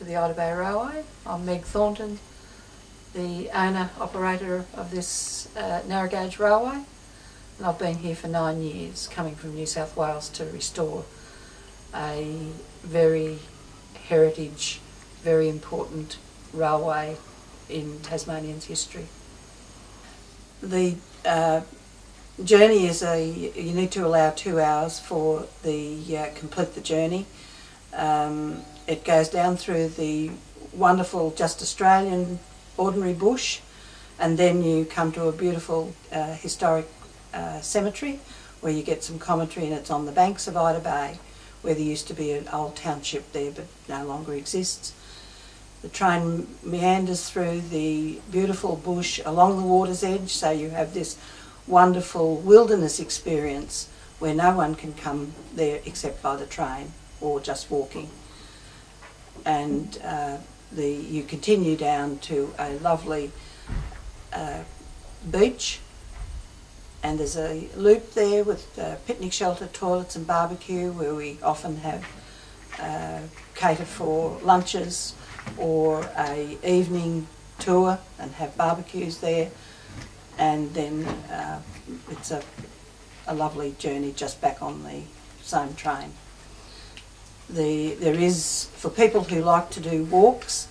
the Ida Bay Railway. I'm Meg Thornton, the owner-operator of this narrow gauge railway, and I've been here for 9 years, coming from New South Wales to restore a very heritage, very important railway in Tasmanian's history. The journey is you need to allow 2 hours for the complete the journey. It goes down through the wonderful just Australian ordinary bush, and then you come to a beautiful historic cemetery where you get some commentary, and it's on the banks of Ida Bay, where there used to be an old township there but no longer exists. The train meanders through the beautiful bush along the water's edge, so you have this wonderful wilderness experience where no one can come there except by the train or just walking. And you continue down to a lovely beach, and there's a loop there with picnic shelter, toilets and barbecue, where we often have cater for lunches or a evening tour and have barbecues there. And then it's a lovely journey just back on the same train. There is, for people who like to do walks,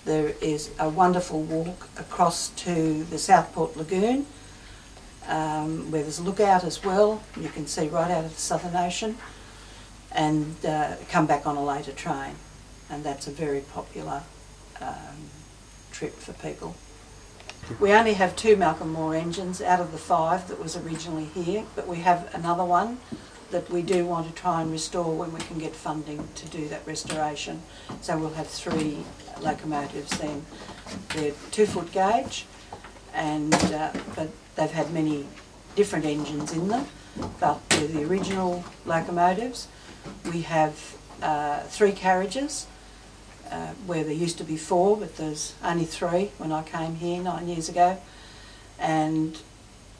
there is a wonderful walk across to the Southport Lagoon, where there's a lookout as well. You can see right out of the Southern Ocean, and come back on a later train. And that's a very popular trip for people. We only have 2 Malcolm Moore engines out of the 5 that was originally here, but we have another one that we do want to try and restore when we can get funding to do that restoration. So we'll have 3 locomotives then. They're 2-foot gauge, and but they've had many different engines in them, but they're the original locomotives. We have 3 carriages, where there used to be 4, but there's only 3 when I came here 9 years ago, and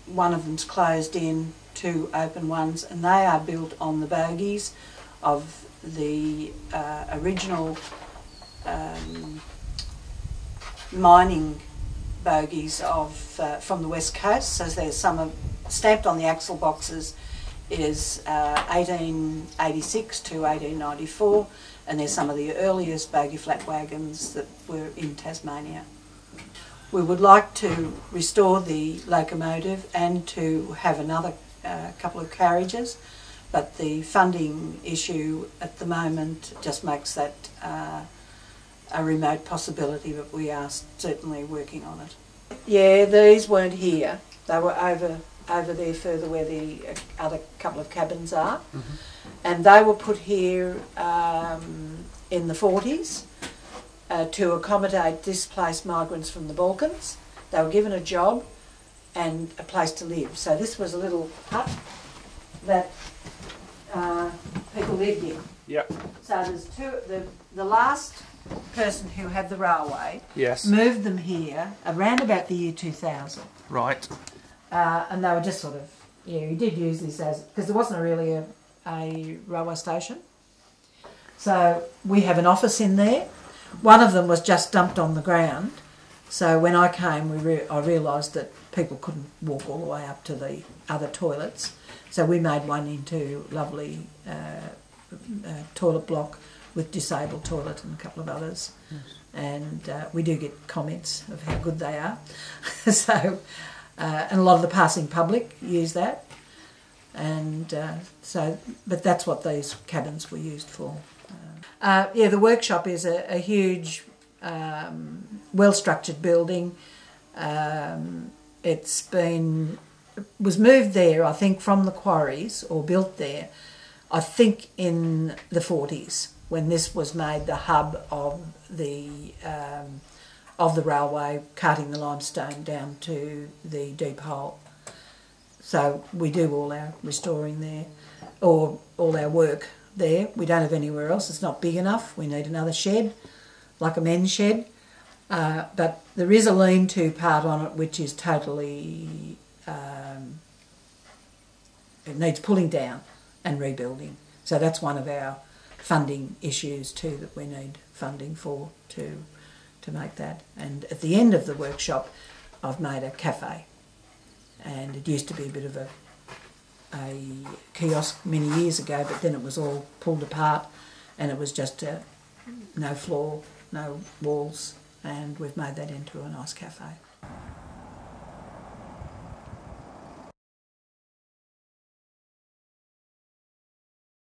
one of them's closed in, 2 open ones, and they are built on the bogies of the original mining bogies of from the west coast. So there's some stamped on the axle boxes is 1886 to 1894, and there's some of the earliest bogie flat wagons that were in Tasmania. We would like to restore the locomotive and to have another couple of carriages, but the funding issue at the moment just makes that a remote possibility, but we are certainly working on it. Yeah, these weren't here. They were over there further where the other couple of cabins are. Mm-hmm. And they were put here in the 40s to accommodate displaced migrants from the Balkans. They were given a job and a place to live. So this was a little hut that people lived in. Yep. So there's the last person who had the railway, yes, moved them here around about the year 2000. Right. And they were just sort of, yeah, you did use this as, because there wasn't really a railway station. So we have an office in there. One of them was just dumped on the ground. So when I came, I realised that people couldn't walk all the way up to the other toilets. So we made one into lovely toilet block with disabled toilet and a couple of others. Yes. And we do get comments of how good they are. So, and a lot of the passing public use that. And but that's what these cabins were used for. Yeah, the workshop is a huge, well-structured building. Was moved there, I think, from the quarries, or built there, I think in the 40s, when this was made the hub of the railway, carting the limestone down to the deep hole. So we do all our restoring there, or all our work there. We don't have anywhere else. It's not big enough. We need another shed, like a men's shed. But there is a lean-to part on it which is totally, it needs pulling down and rebuilding. So that's one of our funding issues too that we need funding for to make that. And at the end of the workshop, I've made a cafe, and it used to be a bit of a kiosk many years ago, but then it was all pulled apart and it was just no floor, no walls, and we've made that into a nice cafe.